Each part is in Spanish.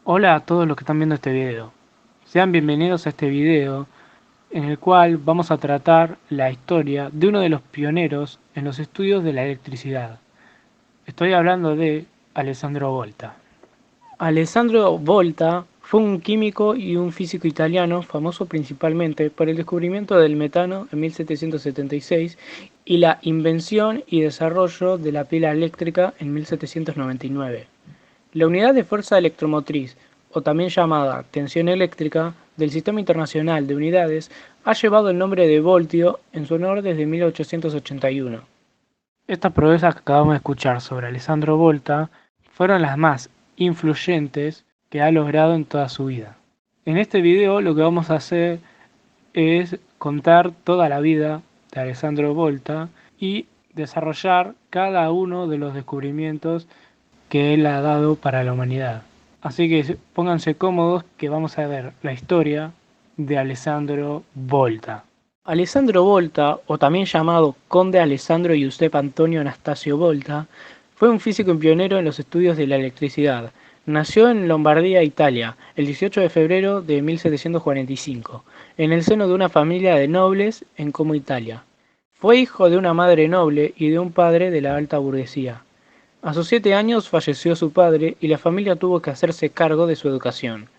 Hola a todos los que están viendo este video. Sean bienvenidos a este video en el cual vamos a tratar la historia de uno de los pioneros en los estudios de la electricidad. Estoy hablando de Alessandro Volta. Alessandro Volta fue un químico y un físico italiano famoso principalmente por el descubrimiento del metano en 1776 y la invención y desarrollo de la pila eléctrica en 1799. La unidad de fuerza electromotriz, o también llamada tensión eléctrica, del Sistema Internacional de Unidades ha llevado el nombre de voltio en su honor desde 1881. Estas proezas que acabamos de escuchar sobre Alessandro Volta fueron las más influyentes que ha logrado en toda su vida. En este video lo que vamos a hacer es contar toda la vida de Alessandro Volta y desarrollar cada uno de los descubrimientos que él ha dado para la humanidad. Así que pónganse cómodos que vamos a ver la historia de Alessandro Volta. Alessandro Volta, o también llamado Conde Alessandro Giuseppe Antonio Anastasio Volta, fue un físico y pionero en los estudios de la electricidad. Nació en Lombardía, Italia, el 18 de febrero de 1745, en el seno de una familia de nobles en Como, Italia. Fue hijo de una madre noble y de un padre de la alta burguesía. A sus 7 años falleció su padre y la familia tuvo que hacerse cargo de su educación.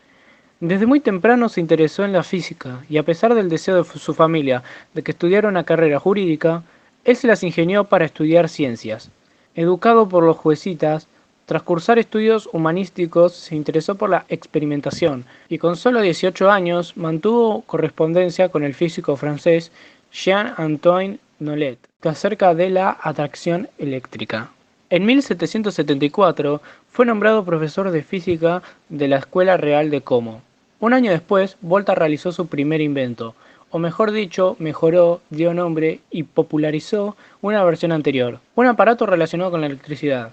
Desde muy temprano se interesó en la física y a pesar del deseo de su familia de que estudiara una carrera jurídica, él se las ingenió para estudiar ciencias. Educado por los jesuitas, tras cursar estudios humanísticos se interesó por la experimentación y con solo 18 años mantuvo correspondencia con el físico francés Jean-Antoine Nollet acerca de la atracción eléctrica. En 1774 fue nombrado profesor de física de la Escuela Real de Como. Un año después, Volta realizó su primer invento, o mejor dicho, mejoró, dio nombre y popularizó una versión anterior, un aparato relacionado con la electricidad,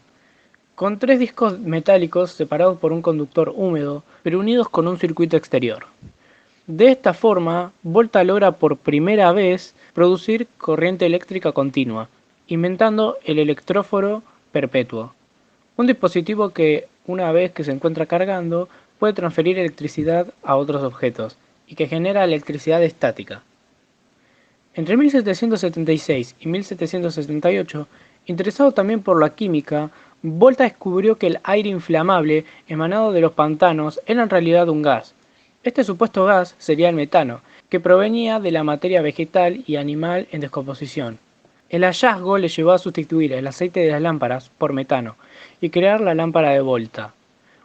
con 3 discos metálicos separados por un conductor húmedo, pero unidos con un circuito exterior. De esta forma, Volta logra por primera vez producir corriente eléctrica continua, inventando el electróforo perpetuo, un dispositivo que, una vez que se encuentra cargando, puede transferir electricidad a otros objetos y que genera electricidad estática. Entre 1776 y 1778, interesado también por la química, Volta descubrió que el aire inflamable emanado de los pantanos era en realidad un gas. Este supuesto gas sería el metano, que provenía de la materia vegetal y animal en descomposición. El hallazgo le llevó a sustituir el aceite de las lámparas por metano y crear la lámpara de Volta.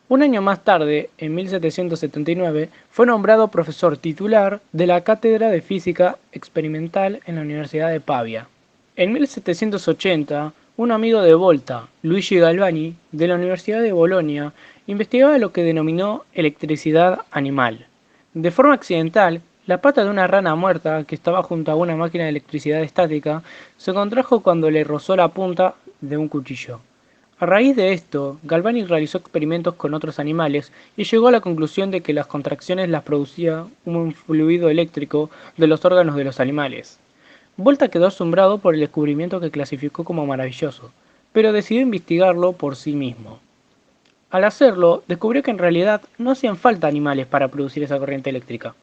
Un año más tarde, en 1779, fue nombrado profesor titular de la Cátedra de Física Experimental en la Universidad de Pavia. En 1780, un amigo de Volta, Luigi Galvani, de la Universidad de Bolonia, investigaba lo que denominó electricidad animal. De forma accidental, la pata de una rana muerta que estaba junto a una máquina de electricidad estática se contrajo cuando le rozó la punta de un cuchillo. A raíz de esto, Galvani realizó experimentos con otros animales y llegó a la conclusión de que las contracciones las producía un fluido eléctrico de los órganos de los animales. Volta quedó asombrado por el descubrimiento que clasificó como maravilloso, pero decidió investigarlo por sí mismo. Al hacerlo, descubrió que en realidad no hacían falta animales para producir esa corriente eléctrica.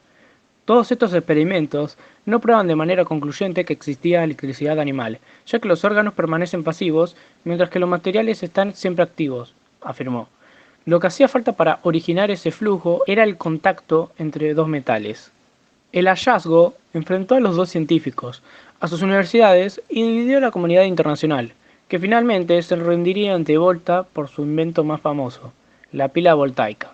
Todos estos experimentos no prueban de manera concluyente que existía electricidad animal, ya que los órganos permanecen pasivos mientras que los materiales están siempre activos, afirmó. Lo que hacía falta para originar ese flujo era el contacto entre dos metales. El hallazgo enfrentó a los dos científicos, a sus universidades y dividió a la comunidad internacional, que finalmente se rendiría ante Volta por su invento más famoso, la pila voltaica.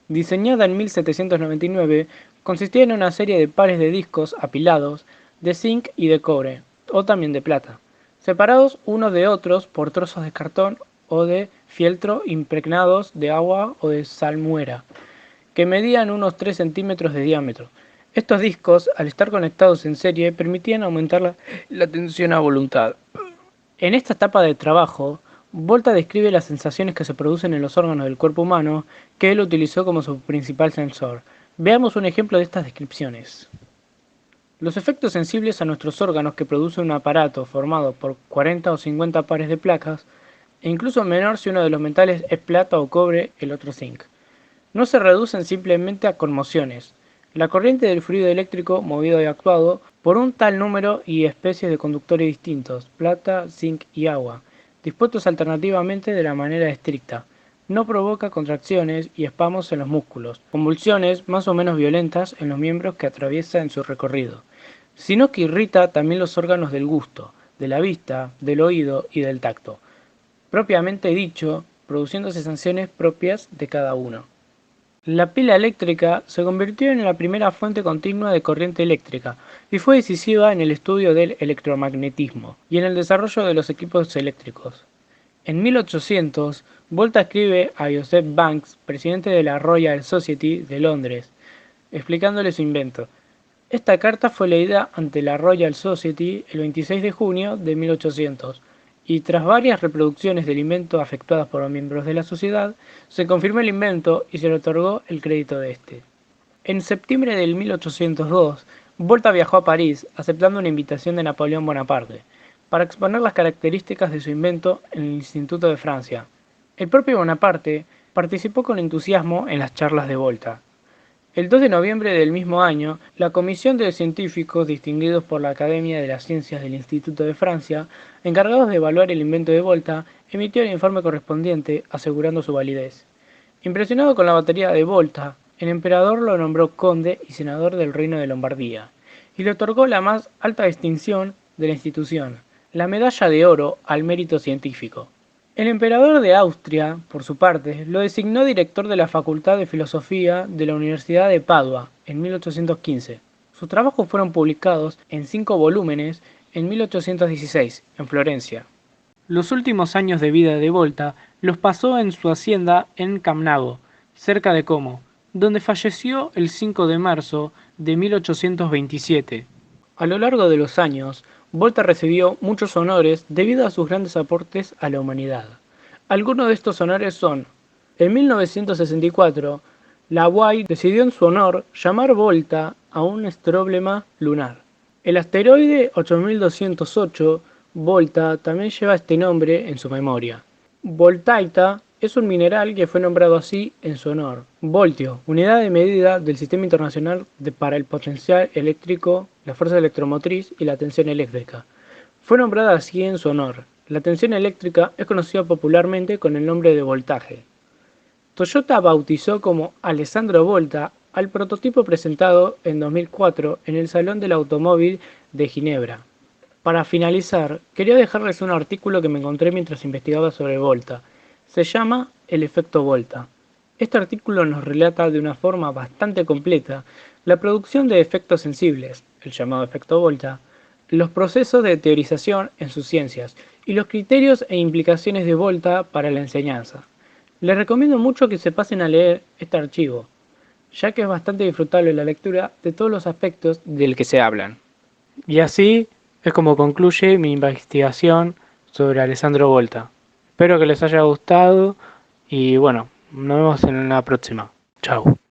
Diseñada en 1799, consistía en una serie de pares de discos apilados de zinc y de cobre, o también de plata, separados unos de otros por trozos de cartón o de fieltro impregnados de agua o de salmuera, que medían unos 3 centímetros de diámetro. Estos discos, al estar conectados en serie, permitían aumentar la tensión a voluntad. En esta etapa de trabajo, Volta describe las sensaciones que se producen en los órganos del cuerpo humano que él utilizó como su principal sensor. Veamos un ejemplo de estas descripciones. Los efectos sensibles a nuestros órganos que produce un aparato formado por 40 o 50 pares de placas, e incluso menor si uno de los metales es plata o cobre, el otro zinc. no se reducen simplemente a conmociones. La corriente del fluido eléctrico movido y actuado por un tal número y especies de conductores distintos, plata, zinc y agua, dispuestos alternativamente de la manera estricta, no provoca contracciones y espasmos en los músculos, convulsiones más o menos violentas en los miembros que atraviesa en su recorrido, sino que irrita también los órganos del gusto, de la vista, del oído y del tacto, propiamente dicho, produciendo sensaciones propias de cada uno. La pila eléctrica se convirtió en la primera fuente continua de corriente eléctrica y fue decisiva en el estudio del electromagnetismo y en el desarrollo de los equipos eléctricos. En 1800, Volta escribe a Joseph Banks, presidente de la Royal Society de Londres, explicándole su invento. Esta carta fue leída ante la Royal Society el 26 de junio de 1800, y tras varias reproducciones del invento efectuadas por los miembros de la sociedad, se confirmó el invento y se le otorgó el crédito de este. En septiembre de 1802, Volta viajó a París, aceptando una invitación de Napoleón Bonaparte, para exponer las características de su invento en el Instituto de Francia. El propio Bonaparte participó con entusiasmo en las charlas de Volta. El 2 de noviembre del mismo año, la comisión de científicos distinguidos por la Academia de las Ciencias del Instituto de Francia, encargados de evaluar el invento de Volta, emitió el informe correspondiente asegurando su validez. Impresionado con la batería de Volta, el emperador lo nombró conde y senador del Reino de Lombardía, y le otorgó la más alta distinción de la institución, la medalla de oro al mérito científico. El emperador de Austria, por su parte, lo designó director de la Facultad de Filosofía de la Universidad de Padua en 1815. Sus trabajos fueron publicados en 5 volúmenes en 1816, en Florencia. Los últimos años de vida de Volta los pasó en su hacienda en Camnago, cerca de Como, donde falleció el 5 de marzo de 1827. A lo largo de los años, Volta recibió muchos honores debido a sus grandes aportes a la humanidad. Algunos de estos honores son: en 1964, la Hawaii decidió en su honor llamar Volta a un estróblema lunar. El asteroide 8208 Volta también lleva este nombre en su memoria. Voltaita es un mineral que fue nombrado así en su honor. Voltio, unidad de medida del Sistema Internacional para el Potencial Eléctrico, la Fuerza Electromotriz y la Tensión Eléctrica. Fue nombrada así en su honor. La tensión eléctrica es conocida popularmente con el nombre de voltaje. Toyota bautizó como Alessandro Volta al prototipo presentado en 2004 en el Salón del Automóvil de Ginebra. Para finalizar, quería dejarles un artículo que me encontré mientras investigaba sobre Volta. Se llama El efecto Volta. Este artículo nos relata de una forma bastante completa la producción de efectos sensibles, el llamado efecto Volta, los procesos de teorización en sus ciencias y los criterios e implicaciones de Volta para la enseñanza. Les recomiendo mucho que se pasen a leer este archivo, ya que es bastante disfrutable la lectura de todos los aspectos del que se hablan. Y así es como concluye mi investigación sobre Alessandro Volta. Espero que les haya gustado y bueno, nos vemos en la próxima. Chao.